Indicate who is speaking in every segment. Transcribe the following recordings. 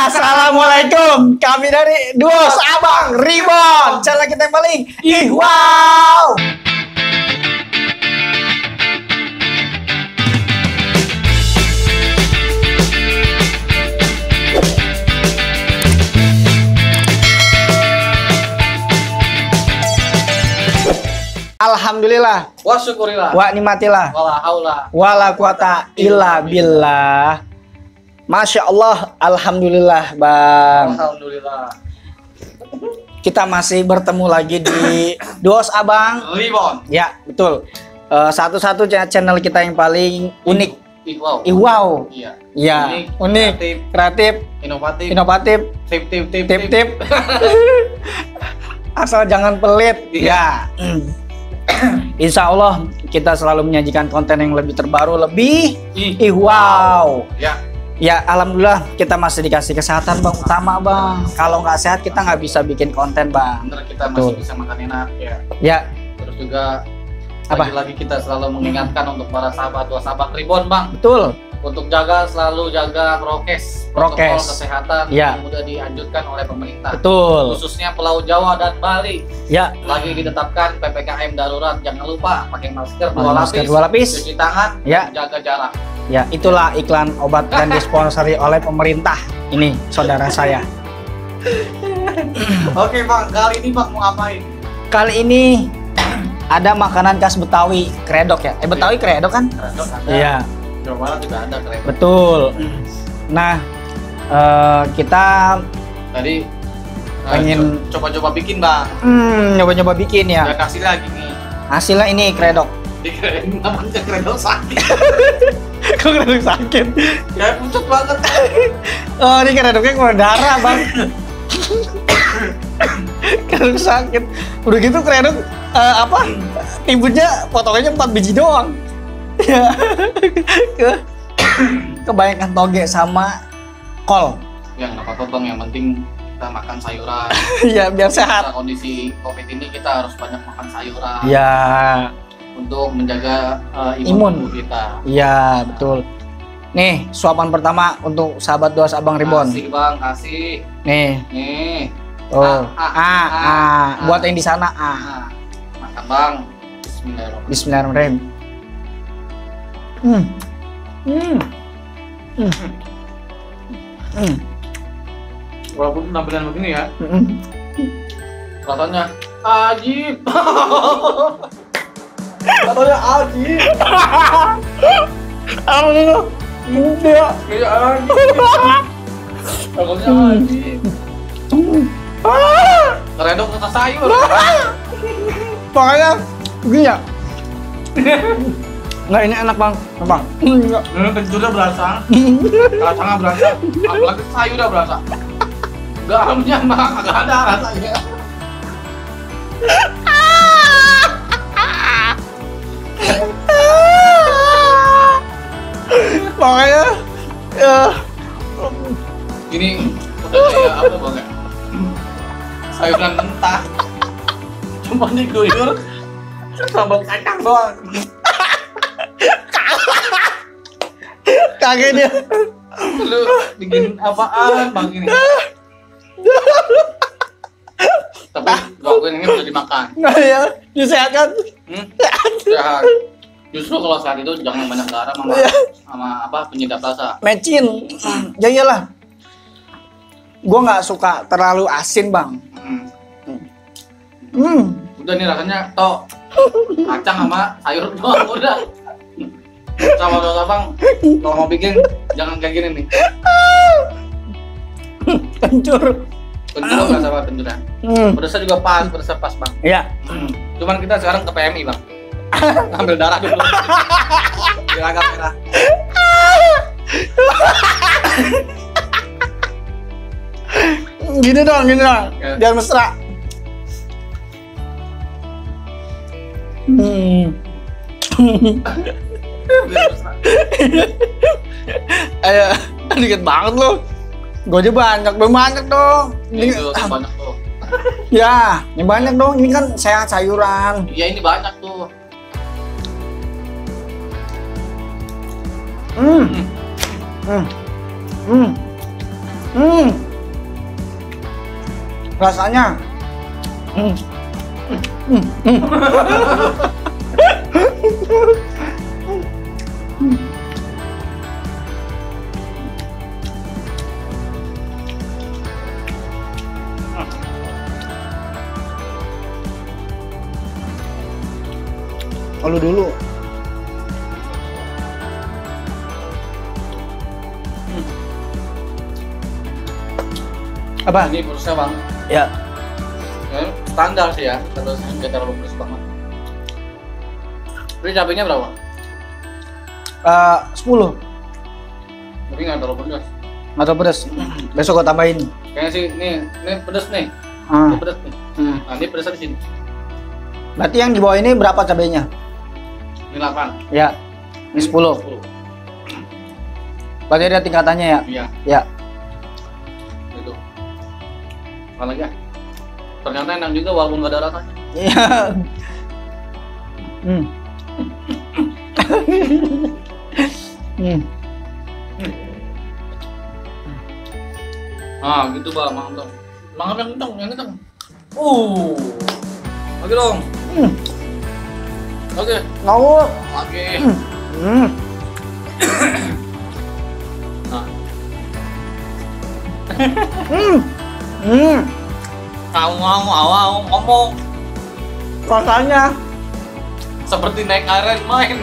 Speaker 1: Assalamualaikum, kami dari Duos Abang Ribon, channel kita yang paling wow. Alhamdulillah,
Speaker 2: wa syukurillah,
Speaker 1: wa nikmatillah,
Speaker 2: wala haula
Speaker 1: wala quwata illa billah. Masya Allah, alhamdulillah Bang.
Speaker 2: Alhamdulillah.
Speaker 1: Kita masih bertemu lagi di Duos Abang
Speaker 2: Ribon.
Speaker 1: Ya, betul. Satu-satu channel kita yang paling unik.
Speaker 2: Wow.
Speaker 1: Wow.
Speaker 2: Iya.
Speaker 1: Ya, unik, kreatif, inovatif, tip. Asal jangan pelit.
Speaker 2: Iya.
Speaker 1: Ya. Insya Allah kita selalu menyajikan konten yang lebih terbaru, lebih wow.
Speaker 2: Ya.
Speaker 1: Ya, alhamdulillah kita masih dikasih kesehatan Bang, utama Bang. Kalau nggak sehat kita nggak bisa bikin konten Bang.
Speaker 2: Bener, kita masih bisa makan enak ya.
Speaker 1: Ya.
Speaker 2: Terus juga
Speaker 1: Apa?
Speaker 2: lagi kita selalu mengingatkan untuk para sahabat Duos Abang Ribon Bang,
Speaker 1: Betul.
Speaker 2: untuk selalu jaga prokes, protokol kesehatan
Speaker 1: Ya.
Speaker 2: yang sudah dianjurkan oleh pemerintah.
Speaker 1: Betul.
Speaker 2: Khususnya Pulau Jawa dan Bali.
Speaker 1: Ya.
Speaker 2: Lagi ditetapkan PPKM darurat, jangan lupa pakai masker
Speaker 1: Masker 2
Speaker 2: dua
Speaker 1: lapis.
Speaker 2: cuci tangan,
Speaker 1: Ya.
Speaker 2: jaga jarak.
Speaker 1: Ya, itulah iklan obat dan disponsori oleh pemerintah. Ini saudara saya.
Speaker 2: Oke Bang, kali ini Bang mau ngapain?
Speaker 1: Kali ini ada makanan khas Betawi, kredok ya. Betawi kredok kan?
Speaker 2: Kredok ada.
Speaker 1: Iya,
Speaker 2: Jawa Barat juga ada kredok.
Speaker 1: betul. Nah, kita
Speaker 2: Tadi
Speaker 1: pengen
Speaker 2: coba-coba bikin Bang.
Speaker 1: nyoba-nyoba bikin ya.
Speaker 2: Udah kasih lagi nih.
Speaker 1: Hasilnya ini kredok.
Speaker 2: Dikirain namanya kredok sakit.
Speaker 1: Kok kredok sakit?
Speaker 2: Ya pucuk banget.
Speaker 1: Oh, ini kredoknya keluar darah, Bang. Kredok sakit. Udah gitu kredok timbunnya potongannya 4 biji doang. Ya. Kebanyakan toge sama kol.
Speaker 2: Ya nggak apa-apa Bang, yang penting kita makan sayuran.
Speaker 1: Ya, biar sehat.
Speaker 2: Karena kondisi COVID ini kita harus banyak makan sayuran.
Speaker 1: Ya.
Speaker 2: Untuk menjaga
Speaker 1: Imun.
Speaker 2: tubuh kita.
Speaker 1: Iya, betul. Nih, suapan pertama untuk sahabat Duos Abang Ribon.
Speaker 2: Kasih Bang, kasih.
Speaker 1: Nih.
Speaker 2: Nih.
Speaker 1: Oh. Buat yang di sana.
Speaker 2: Makan Bang. Bismillahirrahmanirrahim.
Speaker 1: Bismillahirrahmanirrahim.
Speaker 2: Walaupun tampilan begini ya, rasanya ajib. Katanya ajib.
Speaker 1: Enggak.
Speaker 2: Kayak ajib. Katanya ajib. Kredok kata sayur.
Speaker 1: Pokoknya gini ya. Enggak, ini enak Bang. Bang. Enggak.
Speaker 2: Kencurnya berasa. Rasanya berasa. Apalagi sayurnya berasa. Garamnya mah kagak ada rasanya.
Speaker 1: Pokoknya
Speaker 2: Ini udah kayak apa Bang ya? Sayuran mentah. Cuma diguyur sambal kacang doang.
Speaker 1: kaget dia.
Speaker 2: Lu bikin apaan Bang ini? Tapi gangguin ini bisa dimakan.
Speaker 1: Nah ya, disehatkan.
Speaker 2: Sehat. Justru kalau saat itu jangan banyak garam sama penyedap rasa.
Speaker 1: Mecin. Ya iyalah. Gua nggak suka terlalu asin Bang.
Speaker 2: Udah nih rasanya toh kacang sama sayur doang udah. Sama Duos Abang, kalau mau bikin jangan kayak gini nih.
Speaker 1: Kencur.
Speaker 2: Kencur nggak sama kencurnya. Pedasnya juga pas, pedasnya pas Bang.
Speaker 1: Iya.
Speaker 2: Cuman kita sekarang ke PMI Bang. Ambil darah dulu. Biar agak merah.
Speaker 1: Gini dong.
Speaker 2: Ya.
Speaker 1: Biar mesra. Ayo, dikit banget lo. Gue aja banyak dong.
Speaker 2: Ini tuh banyak tuh.
Speaker 1: Ya, ini banyak dong. Ini kan sehat sayuran.
Speaker 2: Iya ini banyak tuh.
Speaker 1: Rasanya. Lalu dulu. Apa?
Speaker 2: Ini pedasnya bang.
Speaker 1: Ya.
Speaker 2: Ya, standar sih ya, terus nggak terlalu pedas banget. Ini cabenya berapa?
Speaker 1: 10.
Speaker 2: Tapi nggak terlalu pedas.
Speaker 1: Nggak terlalu pedas. Besok gua tambahin.
Speaker 2: Kayaknya sih, ini pedas nih.
Speaker 1: Ah.
Speaker 2: Ini pedas nih. Nah, ini pedasnya di sini.
Speaker 1: Berarti yang di bawah ini berapa cabenya?
Speaker 2: Ini 8.
Speaker 1: Ya. Ini 10. Berarti ada tingkatannya ya?
Speaker 2: Iya.
Speaker 1: Ya.
Speaker 2: Itu. Apa lagi ya? Ternyata enak juga walaupun nggak ada rasanya.
Speaker 1: Iya.
Speaker 2: Ah, gitu bang, mantap. Mantap yang kencang, yang kencang. Lagi dong. Oke.
Speaker 1: Ngawur.
Speaker 2: Oke. Nah. Ngomong.
Speaker 1: Rasanya
Speaker 2: Seperti naik aren main.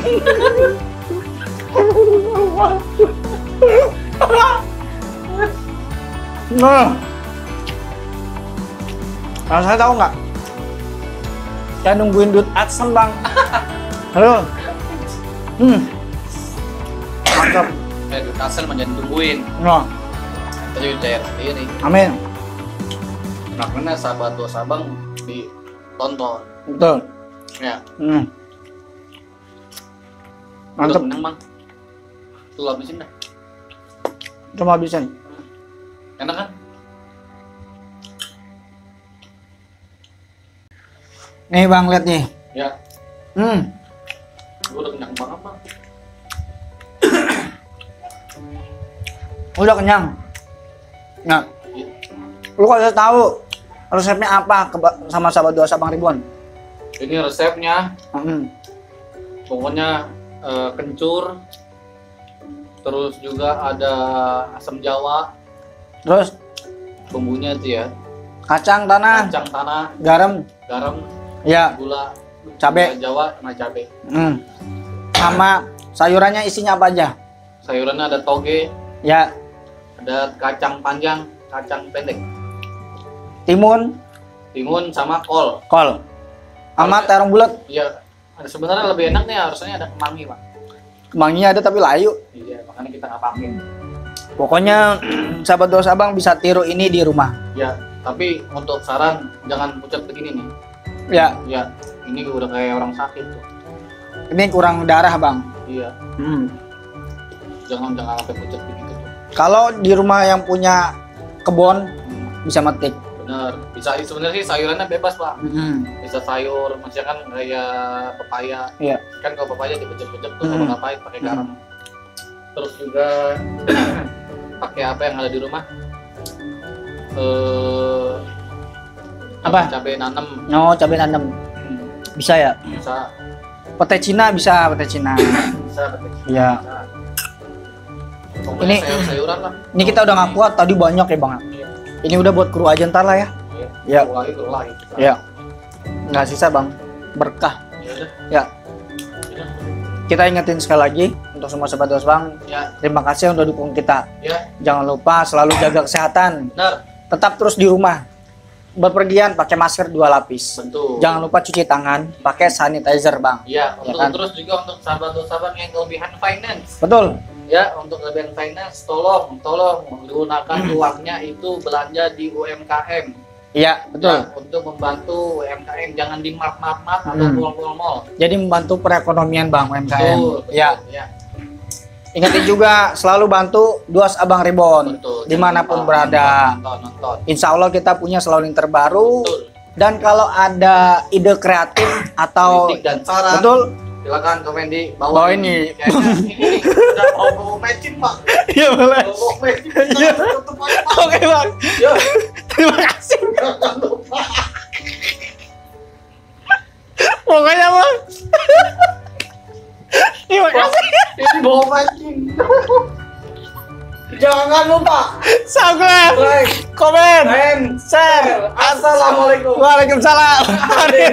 Speaker 1: nah, rasanya tahu nggak? Saya nungguin duit adsen bang. Halo. Mantap.
Speaker 2: Duit hasil menjadi tungguin.
Speaker 1: Nah,
Speaker 2: Jadi cair sendiri.
Speaker 1: amin.
Speaker 2: Makanya sahabat dua sabang ditonton.
Speaker 1: Betul.
Speaker 2: Ya.
Speaker 1: Mantap.
Speaker 2: Udah kenyang bang. Tuh habisin dah.
Speaker 1: Cuma habisin.
Speaker 2: Enak kan?
Speaker 1: Nih bang, lihat nih.
Speaker 2: Ya. Gue udah kenyang banget bang.
Speaker 1: Udah kenyang. Nah, lu kasih tahu resepnya apa sama sahabat dua sabang ribuan?
Speaker 2: Ini resepnya. Pokoknya kencur. Terus juga ada asam jawa.
Speaker 1: Terus
Speaker 2: Bumbunya itu ya.
Speaker 1: kacang tanah,
Speaker 2: Kacang tanah,
Speaker 1: garam, ya,
Speaker 2: gula,
Speaker 1: cabe,
Speaker 2: gula Jawa, sama cabe.
Speaker 1: Sama sayurannya isinya apa aja?
Speaker 2: Sayurannya ada toge,
Speaker 1: Ya,
Speaker 2: ada kacang panjang, kacang pendek,
Speaker 1: timun,
Speaker 2: sama kol.
Speaker 1: sama terong bulat.
Speaker 2: Iya, sebenarnya lebih enak nih harusnya ada kemangi pak.
Speaker 1: Kemanginya ada tapi layu.
Speaker 2: Iya, makanya kita nggak pakai.
Speaker 1: Pokoknya sahabat dua sabang bisa tiru ini di rumah.
Speaker 2: Ya, tapi untuk saran jangan pucat begini nih.
Speaker 1: Ya,
Speaker 2: Ya, ini udah kayak orang sakit tuh.
Speaker 1: ini kurang darah bang.
Speaker 2: Iya, jangan sampai pucat begitu tuh.
Speaker 1: Kalau di rumah yang punya kebun bisa metik.
Speaker 2: Bener, bisa sebenarnya sih sayurannya bebas pak. Bisa sayur, maksudnya kan kayak pepaya.
Speaker 1: Iya.
Speaker 2: Kan kalau pepaya dipecet-pecet tuh sama ngapain pakai garam. Terus juga pakai apa yang ada di rumah?
Speaker 1: Apa?
Speaker 2: Cabai nanam.
Speaker 1: No, cabai tanam. Bisa ya?
Speaker 2: Bisa.
Speaker 1: Pete Cina bisa, pete Cina.
Speaker 2: Bisa.
Speaker 1: Iya.
Speaker 2: Pokoknya
Speaker 1: Ini
Speaker 2: sayur-sayuran lah.
Speaker 1: Ini kita udah nggak kuat, tadi banyak ya bang.
Speaker 2: Iya.
Speaker 1: Ini udah buat kru aja ntar lah ya. Iya.
Speaker 2: Kru lagi.
Speaker 1: Iya. Nggak sisa bang, berkah.
Speaker 2: Ya udah.
Speaker 1: Ya. Kita ingetin sekali lagi untuk semua sobat dos bang.
Speaker 2: Ya.
Speaker 1: Terima kasih udah dukung kita.
Speaker 2: Ya.
Speaker 1: Jangan lupa selalu jaga kesehatan.
Speaker 2: Benar.
Speaker 1: Tetap terus di rumah. Berpergian pakai masker 2 lapis.
Speaker 2: Betul.
Speaker 1: Jangan lupa cuci tangan, pakai sanitizer bang.
Speaker 2: Iya.
Speaker 1: Ya
Speaker 2: Untuk
Speaker 1: kan?
Speaker 2: terus juga untuk sahabat-sahabat yang kelebihan finance.
Speaker 1: Betul.
Speaker 2: Ya, untuk kelebihan finance tolong gunakan uangnya itu belanja di UMKM.
Speaker 1: Iya betul.
Speaker 2: Ya, untuk membantu UMKM jangan di mart atau mall.
Speaker 1: Jadi membantu perekonomian bang UMKM.
Speaker 2: Betul,
Speaker 1: Ya.
Speaker 2: ya.
Speaker 1: Ingetin juga selalu bantu Duas Abang Reborn
Speaker 2: Betul.
Speaker 1: dimanapun
Speaker 2: Jangan
Speaker 1: berada.
Speaker 2: Nonton.
Speaker 1: Insya Allah kita punya selalu yang terbaru.
Speaker 2: Betul.
Speaker 1: Dan kalau ada ide kreatif atau
Speaker 2: Kritik dan saran.
Speaker 1: betul
Speaker 2: silakan komen di
Speaker 1: Bawah ini.
Speaker 2: Kayaknya ini udah mau matching Pak.
Speaker 1: Iya boleh.
Speaker 2: Mau matching.
Speaker 1: Iya.
Speaker 2: Tutup aja, Pak.
Speaker 1: Oke bang.
Speaker 2: Yo.
Speaker 1: Terima kasih.
Speaker 2: Jangan lupa.
Speaker 1: Pokoknya bang. Terima kasih.
Speaker 2: Ini mau matching. Jangan lupa
Speaker 1: Subscribe,
Speaker 2: like,
Speaker 1: komen,
Speaker 2: and
Speaker 1: share.
Speaker 2: Assalamualaikum.
Speaker 1: Waalaikumsalam. Hadir.